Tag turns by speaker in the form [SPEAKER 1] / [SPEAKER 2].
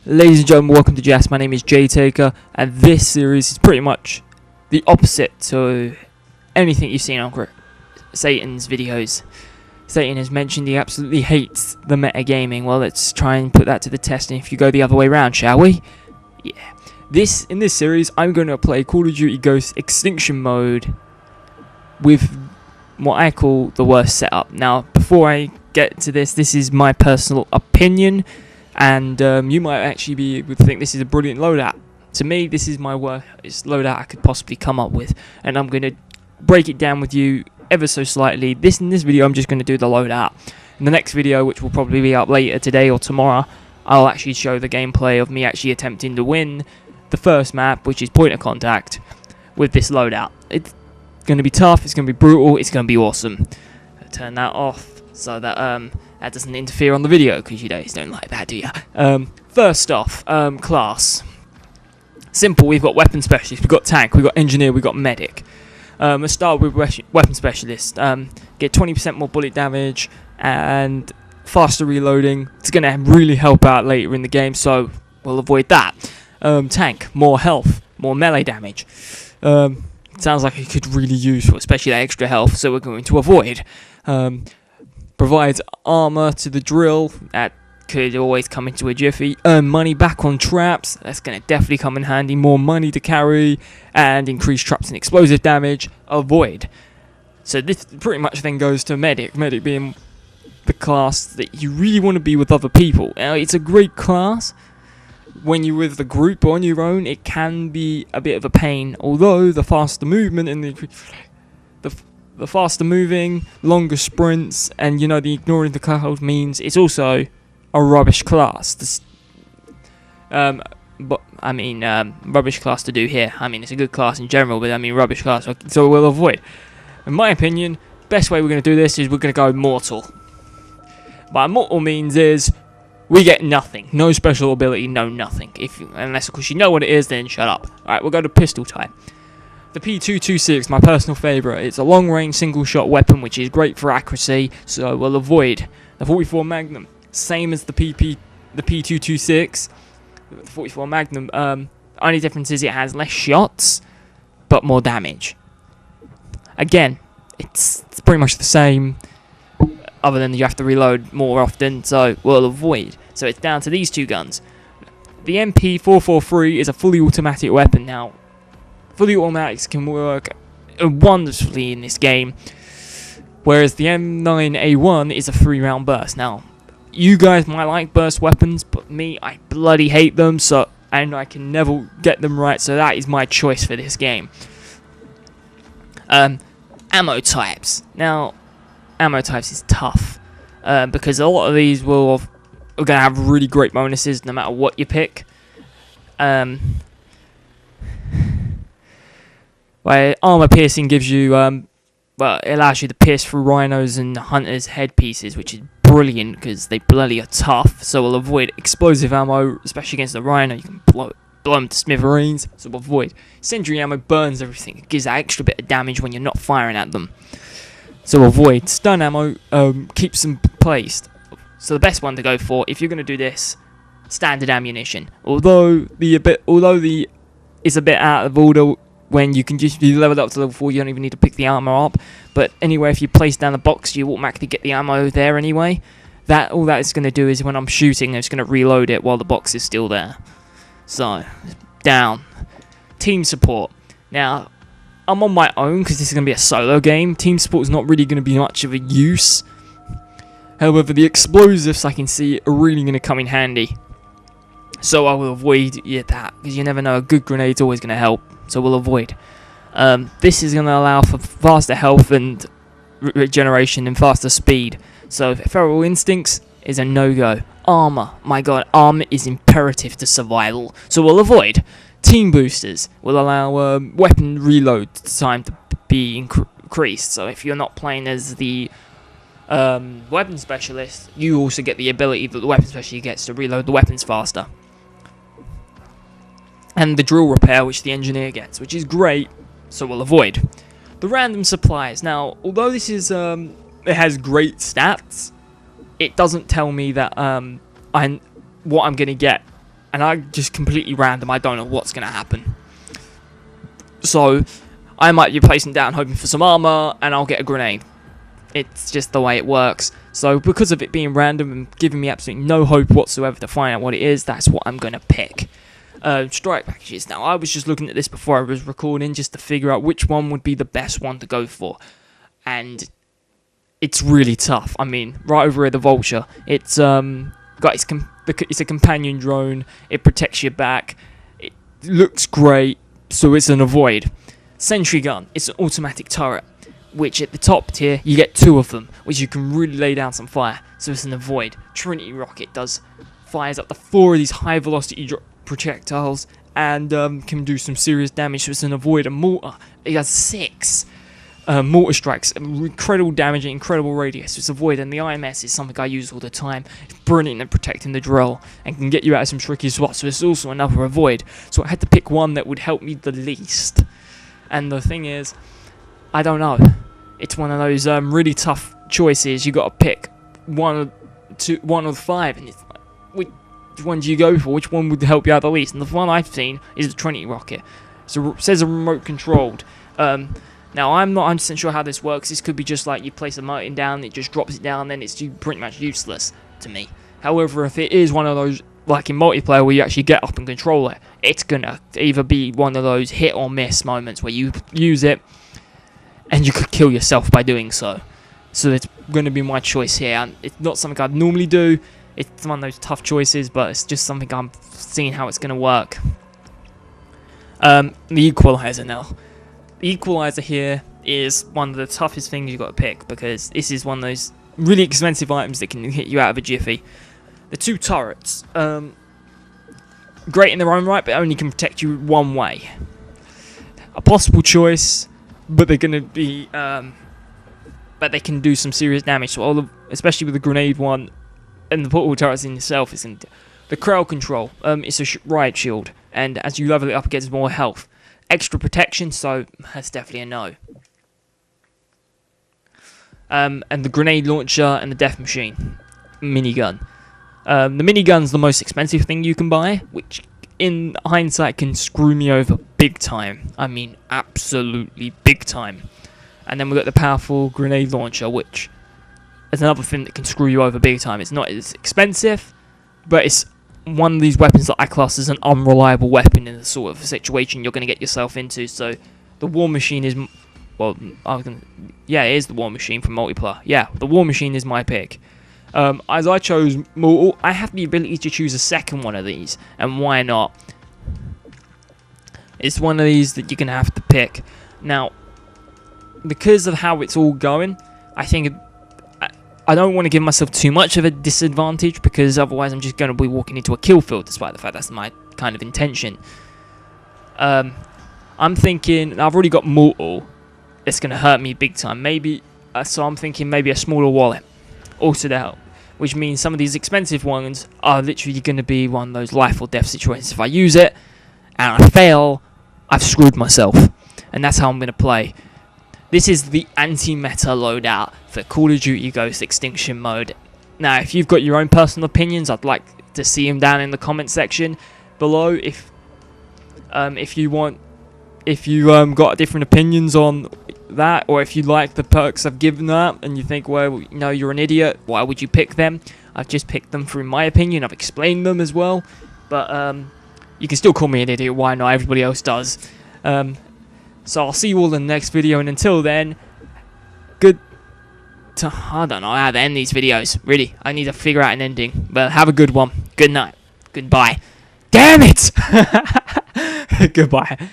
[SPEAKER 1] Ladies and gentlemen, welcome to JASS. My name is Jay Taker, and this series is pretty much the opposite to anything you've seen on Satan's videos. Satan has mentioned he absolutely hates the metagaming. Well, let's try and put that to the test, and if you go the other way around, shall we? Yeah. In this series, I'm going to play Call of Duty Ghosts Extinction mode with what I call the worst setup. Now, before I get to this is my personal opinion, and you might actually would think this is a brilliant loadout. To me, this is my worst loadout I could possibly come up with, and I'm going to break it down with you ever so slightly. In this video, I'm just going to do the loadout. In the next video, which will probably be up later today or tomorrow, I'll actually show the gameplay of me actually attempting to win the first map, which is point of contact, with this loadout. It's going to be tough, it's going to be brutal, it's going to be awesome. I'll turn that off so that that doesn't interfere on the video, because you guys don't like that, do you? First off, class. Simple, we've got weapon specialist, we've got tank, we've got engineer, we've got medic. Let's start with weapon specialist. Get 20% more bullet damage and faster reloading. It's going to really help out later in the game, so we'll avoid that. Tank, more health, more melee damage. Sounds like it could really use, especially that extra health, so we're going to avoid. Provides armor to the drill, that could always come into a jiffy. Earn money back on traps, that's going to definitely come in handy. More money to carry, and increase traps and explosive damage. Avoid. So this pretty much then goes to medic. Medic being the class that you really want to be with other people. Now, it's a great class. When you're with the group or on your own, it can be a bit of a pain. Although the faster movement and the faster moving, longer sprints, and the ignoring the cloud means it's also a rubbish class. But I mean, rubbish class to do here. I mean, it's a good class in general, but I mean rubbish class, so we'll avoid. In my opinion, best way we're going to do this is we're going to go mortal. By mortal means is we get nothing, no special ability, no nothing. Unless of course you know what it is, then shut up. All right, we'll go to pistol type. The P226, my personal favourite. It's a long-range single-shot weapon, which is great for accuracy, so we'll avoid. The 44 Magnum, same as the P226. The 44 Magnum, only difference is it has less shots, but more damage. Again, it's pretty much the same, other than you have to reload more often, so we'll avoid. So it's down to these two guns. The MP443 is a fully automatic weapon. Now, fully automatics can work wonderfully in this game, whereas the M9A1 is a 3-round burst. Now, you guys might like burst weapons, but me, I bloody hate them, and I can never get them right, so that is my choice for this game. Ammo types. Now, ammo types is tough, because a lot of these are going to have really great bonuses no matter what you pick. Where armor piercing gives you, well, it allows you to pierce through rhinos and hunters' headpieces, which is brilliant because they bloody are tough. So we'll avoid explosive ammo, especially against the rhino. You can blow them to smithereens, so we'll avoid. Incendiary ammo burns everything. It gives that extra bit of damage when you're not firing at them. So avoid. Stun ammo keeps them placed. So the best one to go for, if you're going to do this, standard ammunition. Although it's a bit out of order when you can just be leveled up to level 4, you don't even need to pick the armor up. But anyway, if you place down the box, you automatically get the ammo there anyway. All that is going to do is when I'm shooting, it's going to reload it while the box is still there. So, down. Team support. Now, I'm on my own because this is going to be a solo game. Team support is not really going to be much of a use. However, the explosives I can see are really going to come in handy. So I will avoid that, because you never know, a good grenade's always going to help. So we'll avoid. This is going to allow for faster health and regeneration and faster speed. So feral instincts is a no-go. Armor, my god, armor is imperative to survival. So we'll avoid. Team boosters will allow weapon reload time to be increased. So if you're not playing as the weapon specialist, you also get the ability that the weapon specialist gets to reload the weapons faster. And the drill repair, which the engineer gets, which is great, so we'll avoid. The random supplies. Now, although this is it has great stats, it doesn't tell me that what I'm going to get and I just completely random. I don't know what's going to happen. So I might be placing down hoping for some armor, and I'll get a grenade. It's just the way it works. So because of it being random and giving me absolutely no hope whatsoever to find out what it is, that's what I'm going to pick. Strike packages. Now, I was just looking at this before I was recording just to figure out which one would be the best one to go for. And it's really tough. I mean, right over here, the Vulture. It's it's a companion drone. It protects your back. It looks great, so it's an avoid. Sentry gun. It's an automatic turret, which at the top tier, you get 2 of them, which you can really lay down some fire. So it's an avoid. Trinity rocket fires up to 4 of these high velocity projectiles and can do some serious damage. So it's an avoid. A mortar. It has 6 mortar strikes, incredible damage and incredible radius. So it's avoid, and the IMS is something I use all the time. It's brilliant at protecting the drill and can get you out of some tricky spots. So it's also another avoid. So I had to pick one that would help me the least. And the thing is, I don't know. It's one of those really tough choices. You got to pick one of the 5, and it's like, which one do you go for? Which one would help you out the least? And the one I've seen is the Trinity rocket. So it says a remote controlled. Now I'm not 100% sure how this works. This could be just like you place a motor down, it just drops it down, then it's pretty much useless to me. However, if it is one of those like in multiplayer where you actually get up and control it, it's gonna either be one of those hit or miss moments where you use it and you could kill yourself by doing so. So it's going to be my choice here. And it's not something I'd normally do. It's one of those tough choices, but it's just something I'm seeing how it's going to work. The Equalizer now. The Equalizer here is one of the toughest things you've got to pick, because this is one of those really expensive items that can hit you out of a jiffy. The 2 turrets. Great in their own right, but only can protect you one way. A possible choice, but they're going to be... but they can do some serious damage. So especially with the grenade one and the portable turrets in itself, the crowd control. It's a riot shield, and as you level it up, it gets more health, extra protection. So that's definitely a no. And the grenade launcher and the death machine minigun. The minigun's the most expensive thing you can buy, which in hindsight can screw me over big time. I mean, absolutely big time. And then we've got the powerful grenade launcher, which is another thing that can screw you over big time. It's not as expensive, but it's one of these weapons that I class as an unreliable weapon in the sort of situation you're going to get yourself into. So the War Machine is... Well, yeah, it is the War Machine from multiplayer. Yeah, the War Machine is my pick. As I chose Mortal, I have the ability to choose a second one of these. And why not? It's one of these that you're going to have to pick. Now... because of how it's all going, I think I don't want to give myself too much of a disadvantage, because otherwise I'm just going to be walking into a kill field, despite the fact that's my kind of intention. I'm thinking, I've already got Mortal, it's going to hurt me big time. Maybe, so I'm thinking maybe a smaller wallet also to help, which means some of these expensive ones are literally going to be one of those life or death situations. If I use it and I fail, I've screwed myself, and that's how I'm going to play. This is the AntiMeta loadout for Call of Duty Ghost Extinction mode. Now, if you've got your own personal opinions, I'd like to see them down in the comment section below. If you got different opinions on that, or if you like the perks I've given that, and you think, well, you know, you're an idiot, why would you pick them? I've just picked them through my opinion. I've explained them as well, but you can still call me an idiot. Why not? Everybody else does. So I'll see you all in the next video, and until then, I don't know how to end these videos, really. I need to figure out an ending, but have a good one. Good night. Goodbye. Damn it! Goodbye.